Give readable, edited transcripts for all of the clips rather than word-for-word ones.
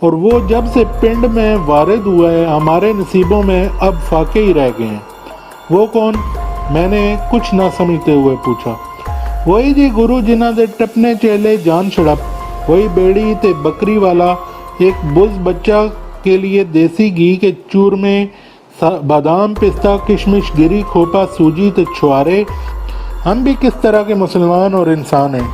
اور وہ جب سے پنڈ میں وارد ہوا ہے ہمارے نصیبوں میں اب فاقے ہی رہ گئے ہیں۔ وہ کون؟ میں نے کچھ نہ سمجھتے ہوئے پوچھا۔ وہی جی گرو جنہ دے ٹپنے چیلے جان چھڑپ، وہی بیڑی تے بکری والا، ایک بز بچہ کے لیے دیسی گھی کے چورمے، بادام پستہ کشمش گری کھوپا سوجی تے چھوارے۔ ہم بھی کس طرح کے مسلمان اور انسان ہیں؟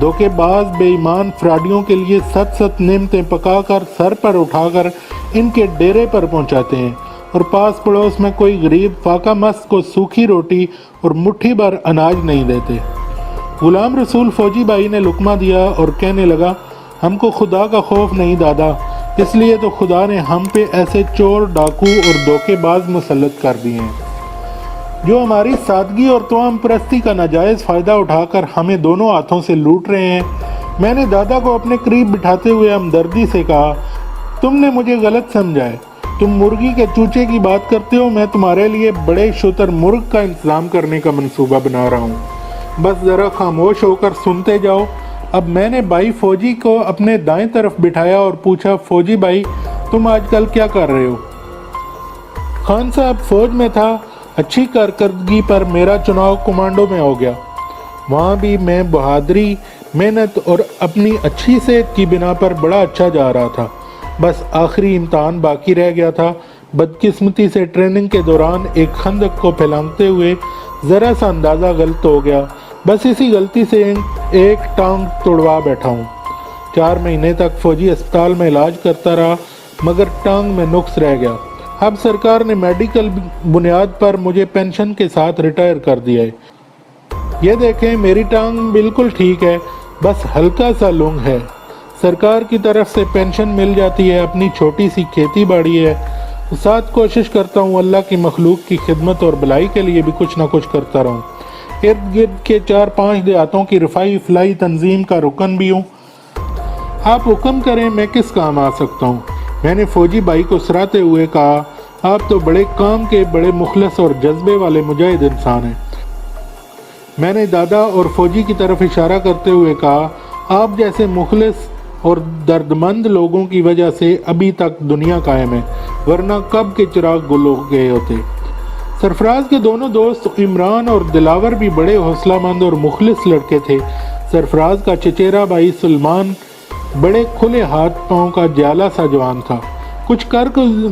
دھوکے باز بے ایمان فراڈیوں کے لیے ست ست نعمتیں پکا کر سر پر اٹھا کر ان کے ڈیرے پر پہنچاتے ہیں، اور پاس پڑوس میں کوئی غریب فاقہ مست کو سوکھی روٹی اور مٹھی بھر اناج نہیں دیتے۔ غلام رسول فوجی بھائی نے لقمہ دیا اور کہنے لگا، ہم کو خدا کا خوف نہیں دادا، اس لیے تو خدا نے ہم پہ ایسے چور ڈاکو اور دھوکے باز مسلط کر دیے ہیں جو ہماری سادگی اور توام پرستی کا ناجائز فائدہ اٹھا کر ہمیں دونوں ہاتھوں سے لوٹ رہے ہیں۔ میں نے دادا کو اپنے قریب بٹھاتے ہوئے ہمدردی سے کہا، تم نے مجھے غلط سمجھا ہے، تم مرغی کے چوچے کی بات کرتے ہو، میں تمہارے لیے بڑے شتر مرغ کا انتظام کرنے کا منصوبہ بنا رہا ہوں، بس ذرا خاموش ہو کر سنتے جاؤ۔ اب میں نے بھائی فوجی کو اپنے دائیں طرف بٹھایا اور پوچھا، فوجی بھائی تم آج کل کیا کر رہے ہو؟ خان صاحب فوج میں تھا، اچھی کارکردگی پر میرا چناؤ کمانڈو میں ہو گیا، وہاں بھی میں بہادری، محنت اور اپنی اچھی صحت کی بنا پر بڑا اچھا جا رہا تھا، بس آخری امتحان باقی رہ گیا تھا۔ بدقسمتی سے ٹریننگ کے دوران ایک خندق کو پھیلانگتے ہوئے ذرا سا اندازہ غلط ہو گیا، بس اسی غلطی سے ایک ٹانگ توڑوا بیٹھا ہوں۔ 4 مہینے تک فوجی اسپتال میں علاج کرتا رہا، مگر ٹانگ میں نقص رہ گیا۔ اب سرکار نے میڈیکل بنیاد پر مجھے پینشن کے ساتھ ریٹائر کر دیا ہے۔ یہ دیکھیں میری ٹانگ بالکل ٹھیک ہے، بس ہلکا سا لنگ ہے۔ سرکار کی طرف سے پینشن مل جاتی ہے، اپنی چھوٹی سی کھیتی باڑی ہے، ساتھ کوشش کرتا ہوں اللہ کی مخلوق کی خدمت اور بھلائی کے لیے بھی کچھ نہ کچھ کرتا رہوں۔ ارد گرد کے 4-5 دیہاتوں کی رفائی فلائی تنظیم کا رکن بھی ہوں۔ آپ حکم کریں میں کس کام آ سکتا ہوں؟ میں نے فوجی بھائی کو سراتے ہوئے کہا، آپ تو بڑے کام کے بڑے مخلص اور جذبے والے مجاہد انسان ہیں۔ میں نے دادا اور فوجی کی طرف اشارہ کرتے ہوئے کہا، آپ جیسے مخلص اور دردمند لوگوں کی وجہ سے ابھی تک دنیا قائم ہے، ورنہ کب کے چراغ گل ہو گئے ہوتے۔ سرفراز کے دونوں دوست عمران اور دلاور بھی بڑے حوصلہ مند اور مخلص لڑکے تھے۔ سرفراز کا چچیرا بھائی سلمان بڑے کھلے ہاتھ پاؤں کا جالا سا جوان تھا، کچھ کر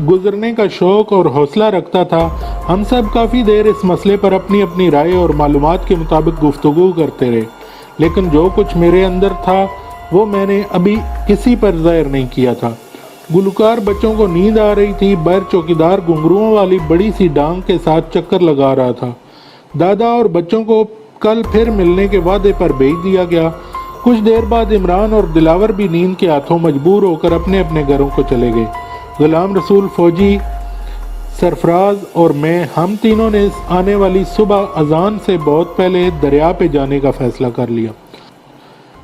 گزرنے کا شوق اور حوصلہ رکھتا تھا۔ ہم سب کافی دیر اس مسئلے پر اپنی اپنی رائے اور معلومات کے مطابق گفتگو کرتے رہے، لیکن جو کچھ میرے اندر تھا وہ میں نے ابھی کسی پر ظاہر نہیں کیا تھا۔ گلوکار بچوں کو نیند آ رہی تھی، بیر چوکیدار گھنگروؤں والی بڑی سی ڈانگ کے ساتھ چکر لگا رہا تھا۔ دادا اور بچوں کو کل پھر ملنے کے وعدے پر بھیج دیا گیا۔ کچھ دیر بعد عمران اور دلاور بھی نیند کے ہاتھوں مجبور ہو کر اپنے اپنے گھروں کو چلے گئے۔ غلام رسول فوجی، سرفراز اور میں، ہم تینوں نے آنے والی صبح اذان سے بہت پہلے دریا پہ جانے کا فیصلہ کر لیا۔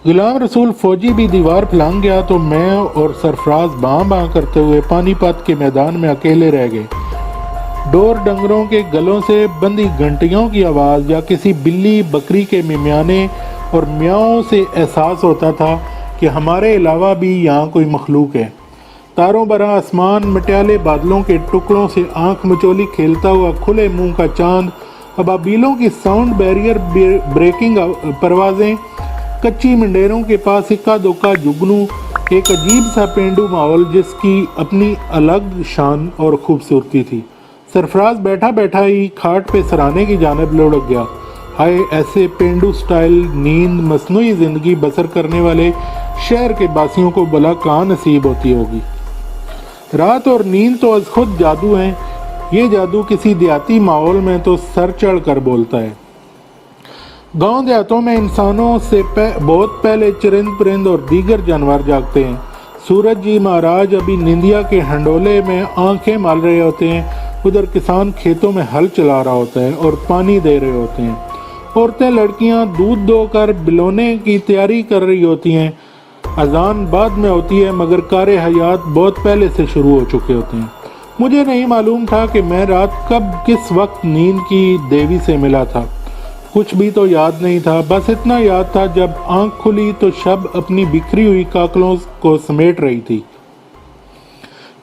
غلام رسول فوجی بھی دیوار پھلانگ گیا تو میں اور سرفراز باں باں کرتے ہوئے پانی پت کے میدان میں اکیلے رہ گئے۔ ڈور ڈنگروں کے گلوں سے بندی گھنٹیوں کی آواز یا کسی بلی بکری کے ممیانے اور میاؤں سے احساس ہوتا تھا کہ ہمارے علاوہ بھی یہاں کوئی مخلوق ہے۔ تاروں برا آسمان، مٹیالے بادلوں کے ٹکڑوں سے آنکھ مچولی کھیلتا ہوا کھلے منہ کا چاند، ابابیلوں کی ساؤنڈ بیریئر بریکنگ پروازیں، کچی منڈیروں کے پاس اکا دکا جگنو، ایک عجیب سا پینڈو ماحول جس کی اپنی الگ شان اور خوبصورتی تھی۔ سرفراز بیٹھا بیٹھا ہی کھاٹ پہ سرانے کی جانب لڑک گیا۔ ہائے، ایسے پینڈو سٹائل نیند مصنوعی زندگی بسر کرنے والے شہر کے باسیوں کو بلا کہاں نصیب ہوتی ہوگی۔ رات اور نیند تو از خود جادو ہیں، یہ جادو کسی دیہاتی ماحول میں تو سر چڑھ کر بولتا ہے۔ گاؤں دیہاتوں میں انسانوں سے بہت پہلے چرند پرند اور دیگر جانور جاگتے ہیں۔ سورج جی مہاراج ابھی نندیا کے ہنڈولے میں آنکھیں مال رہے ہوتے ہیں، ادھر کسان کھیتوں میں ہل چلا رہا ہوتا ہے اور پانی دے رہے ہوتے ہیں۔ عورتیں لڑکیاں دودھ دو کر بلونے کی تیاری کر رہی ہوتی ہیں۔ اذان بعد میں ہوتی ہے مگر کار حیات بہت پہلے سے شروع ہو چکے ہوتے ہیں۔ مجھے نہیں معلوم تھا کہ میں رات کب کس وقت نیند کی دیوی سے ملا تھا، کچھ بھی تو یاد نہیں تھا، بس اتنا یاد تھا جب آنکھ کھلی تو شب اپنی بکھری ہوئی کاکلوں کو سمیٹ رہی تھی۔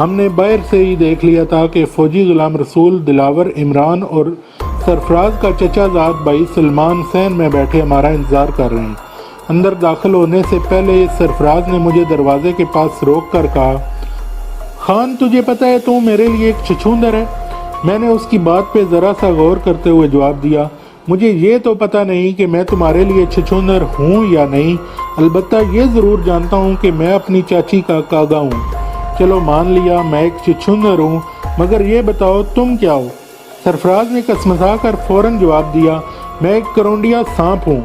ہم نے باہر سے ہی دیکھ لیا تھا کہ فوجی غلام رسول، دلاور، عمران اور سرفراز کا چچا زاد بھائی سلمان سین میں بیٹھے ہمارا انتظار کر رہے ہیں۔ اندر داخل ہونے سے پہلے سرفراز نے مجھے دروازے کے پاس روک کر کہا، خان تجھے پتہ ہے تو میرے لیے ایک چھچھوندر ہے؟ میں نے اس کی بات پہ ذرا سا غور کرتے ہوئے جواب دیا، مجھے یہ تو پتہ نہیں کہ میں تمہارے لیے چھچھوندر ہوں یا نہیں، البتہ یہ ضرور جانتا ہوں کہ میں اپنی چاچی کا کاگا ہوں۔ چلو مان لیا میں ایک چھچھوندر ہوں، مگر یہ بتاؤ تم کیا ہو؟ سرفراز نے کسمسا کر فوراً جواب دیا، میں ایک کرونڈیا سانپ ہوں۔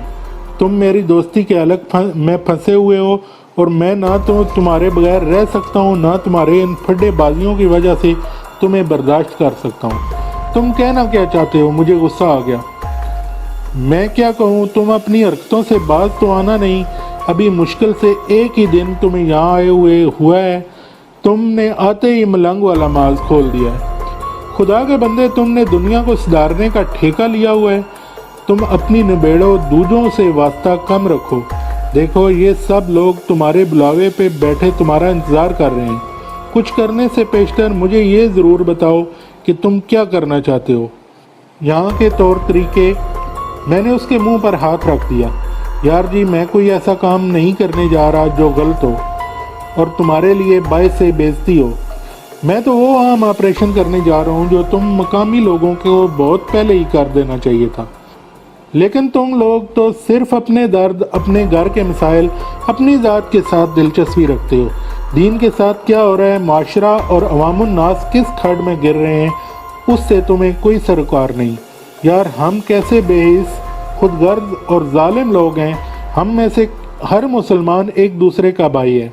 تم میری دوستی کے الگ میں پھنسے ہوئے ہو اور میں نہ تو تمہارے بغیر رہ سکتا ہوں، نہ تمہارے ان پھڈے بازیوں کی وجہ سے تمہیں برداشت کر سکتا ہوں۔ تم کہنا کیا چاہتے ہو؟ مجھے غصہ آ گیا۔ میں کیا کہوں، تم اپنی حرکتوں سے باز تو آنا نہیں۔ ابھی مشکل سے ایک ہی دن تمہیں یہاں آئے ہوئے ہوا ہے، تم نے آتے ہی ملنگ والا ماز کھول دیا ہے۔ خدا کے بندے، تم نے دنیا کو سدھارنے کا ٹھیکہ لیا ہوا ہے۔ تم اپنی نبیڑوں دودھوں سے واسطہ کم رکھو۔ دیکھو یہ سب لوگ تمہارے بلاوے پہ بیٹھے تمہارا انتظار کر رہے ہیں۔ کچھ کرنے سے پیشتر مجھے یہ ضرور بتاؤ کہ تم کیا کرنا چاہتے ہو۔ یہاں کے طور طریقے۔ میں نے اس کے منہ پر ہاتھ رکھ دیا۔ یار جی، میں کوئی ایسا کام نہیں کرنے جا رہا جو غلط ہو اور تمہارے لیے باعث بےعزتی ہو۔ میں تو وہ عام آپریشن کرنے جا رہا ہوں جو تم مقامی لوگوں کو بہت پہلے ہی کر دینا چاہیے تھا، لیکن تم لوگ تو صرف اپنے درد، اپنے گھر کے مسائل، اپنی ذات کے ساتھ دلچسپی رکھتے ہو۔ دین کے ساتھ کیا ہو رہا ہے، معاشرہ اور عوام الناس کس کھڈ میں گر رہے ہیں، اس سے تمہیں کوئی سروکار نہیں۔ یار ہم کیسے بے حس، خود غرض اور ظالم لوگ ہیں۔ ہم میں سے ہر مسلمان ایک دوسرے کا بھائی ہے۔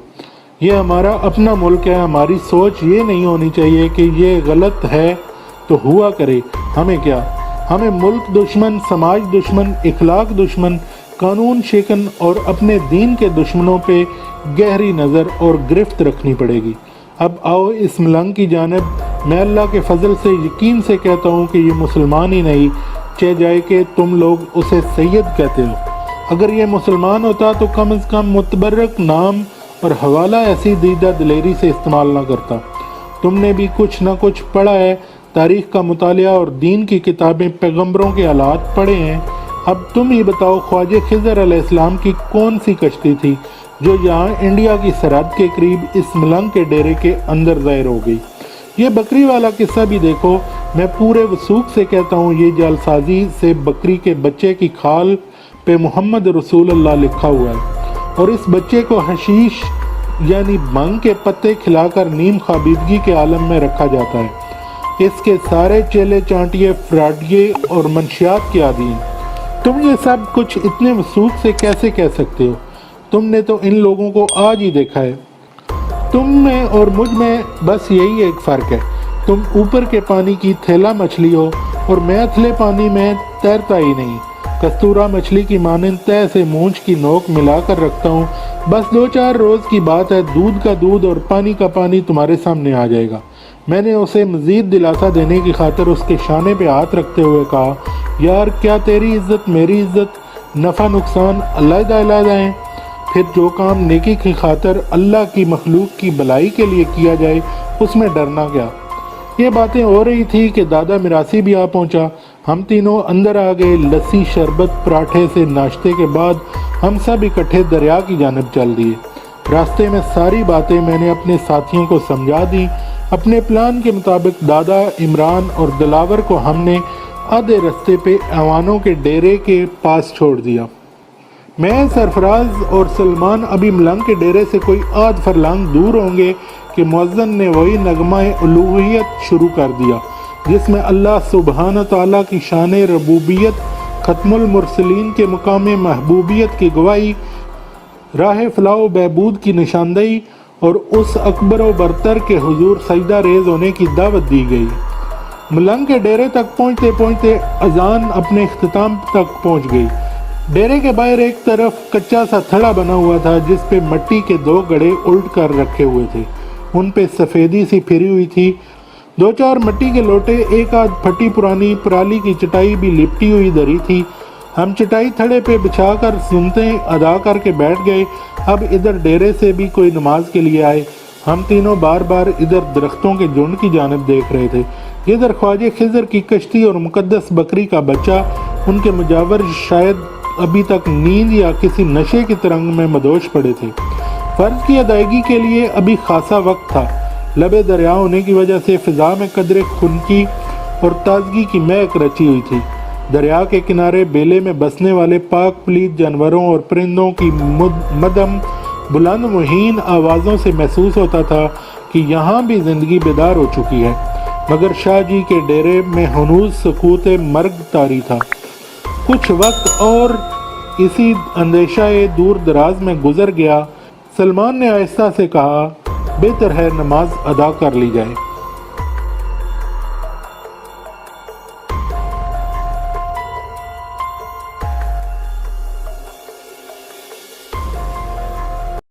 یہ ہمارا اپنا ملک ہے۔ ہماری سوچ یہ نہیں ہونی چاہیے کہ یہ غلط ہے تو ہوا کرے، ہمیں کیا۔ ہمیں ملک دشمن، سماج دشمن، اخلاق دشمن، قانون شکن اور اپنے دین کے دشمنوں پہ گہری نظر اور گرفت رکھنی پڑے گی۔ اب آؤ اس ملنگ کی جانب۔ میں اللہ کے فضل سے یقین سے کہتا ہوں کہ یہ مسلمان ہی نہیں، چہ جائے کہ تم لوگ اسے سید کہتے ہو۔ اگر یہ مسلمان ہوتا تو کم از کم متبرک نام اور حوالہ ایسی دیدہ دلیری سے استعمال نہ کرتا۔ تم نے بھی کچھ نہ کچھ پڑھا ہے، تاریخ کا مطالعہ اور دین کی کتابیں، پیغمبروں کے حالات پڑھے ہیں۔ اب تم ہی بتاؤ، خواجہ خضر علیہ السلام کی کون سی کشتی تھی جو یہاں انڈیا کی سرحد کے قریب اس ملنگ کے ڈیرے کے اندر ظاہر ہو گئی؟ یہ بکری والا قصہ بھی دیکھو۔ میں پورے وثوق سے کہتا ہوں یہ جعلسازی سے بکری کے بچے کی کھال پہ محمد رسول اللہ لکھا ہوا ہے، اور اس بچے کو حشیش یعنی بھنگ کے پتے کھلا کر نیم خوابیدگی کے عالم میں رکھا جاتا ہے۔ اس کے سارے چیلے چانٹیے، فراڈیے اور منشیات کے عادی ہیں۔ تم یہ سب کچھ اتنے وثوق سے کیسے کہہ سکتے ہو؟ تم نے تو ان لوگوں کو آج ہی دیکھا ہے۔ تم میں اور مجھ میں بس یہی ایک فرق ہے، تم اوپر کے پانی کی تھیلا مچھلی ہو اور میں اتھلے پانی میں تیرتا ہی نہیں۔ کستورا مچھلی کی مانند تہ سے مونچھ کی نوک ملا کر رکھتا ہوں، بس 2-4 روز کی بات ہے، دودھ کا دودھ اور پانی کا پانی تمہارے سامنے آ جائے گا۔ میں نے اسے مزید دلاسا دینے کی خاطر اس کے شانے پہ ہاتھ رکھتے ہوئے کہا، یار کیا تیری عزت میری عزت، نفع نقصان علیحدہ علیحدہ ہیں؟ پھر جو کام نیکی کی خاطر اللہ کی مخلوق کی بھلائی کے لیے کیا جائے اس میں ڈرنا کیا؟ یہ باتیں ہو رہی تھی کہ دادا میراثی بھی آ پہنچا۔ ہم تینوں اندر آ گئے۔ لسی، شربت، پراٹھے سے ناشتے کے بعد ہم سب اکٹھے دریا کی جانب چل دیے۔ راستے میں ساری باتیں میں نے اپنے ساتھیوں کو سمجھا دی۔ اپنے پلان کے مطابق دادا، عمران اور دلاور کو ہم نے آدھے رستے پہ اعوانوں کے ڈیرے کے پاس چھوڑ دیا۔ میں، سرفراز اور سلمان ابھی ملنگ کے ڈیرے سے کوئی آدھ فرلانگ دور ہوں گے کہ مؤذن نے وہی نغمہ الوہیت شروع کر دیا جس میں اللہ سبحانہ تعالیٰ کی شان ربوبیت، ختم المرسلین کے مقام محبوبیت کی گواہی، راہ فلاح و بہبود کی نشاندہی اور اس اکبر و برتر کے حضور سجدہ ریز ہونے کی دعوت دی گئی۔ ملنگ کے ڈیرے تک پہنچتے پہنچتے اذان اپنے اختتام تک پہنچ گئی۔ ڈیرے کے باہر ایک طرف کچا سا تھڑا بنا ہوا تھا جس پہ مٹی کے 2 گڑھے الٹ کر رکھے ہوئے تھے، ان پہ سفیدی سی پھری ہوئی تھی۔ 2-4 مٹی کے لوٹے، ایک آدھ پھٹی پرانی پرالی کی چٹائی بھی لپٹی ہوئی دری تھی۔ ہم چٹائی تھڑے پہ بچھا کر سنتیں ادا کر کے بیٹھ گئے۔ اب ادھر ڈیرے سے بھی کوئی نماز کے لیے آئے۔ ہم تینوں بار بار ادھر درختوں کے جھنڈ کی جانب دیکھ رہے تھے، ادھر خواجہ خضر کی کشتی اور مقدس بکری کا بچہ، ان کے مجاور شاید ابھی تک نیند یا کسی نشے کی ترنگ میں مدوش پڑے تھے۔ فرض کی ادائیگی کے لیے ابھی خاصا وقت تھا۔ لبے دریا ہونے کی وجہ سے فضا میں قدرے خنکی اور تازگی کی مہک رچی ہوئی تھی۔ دریا کے کنارے بیلے میں بسنے والے پاک پلید جانوروں اور پرندوں کی مدھم بلند مہین آوازوں سے محسوس ہوتا تھا کہ یہاں بھی زندگی بیدار ہو چکی ہے، مگر شاہ جی کے ڈیرے میں ہنوز سکوت مرگ طاری تھا۔ کچھ وقت اور اسی اندیشہ دور دراز میں گزر گیا۔ سلمان نے آہستہ سے کہا، بہتر ہے نماز ادا کر لی جائے۔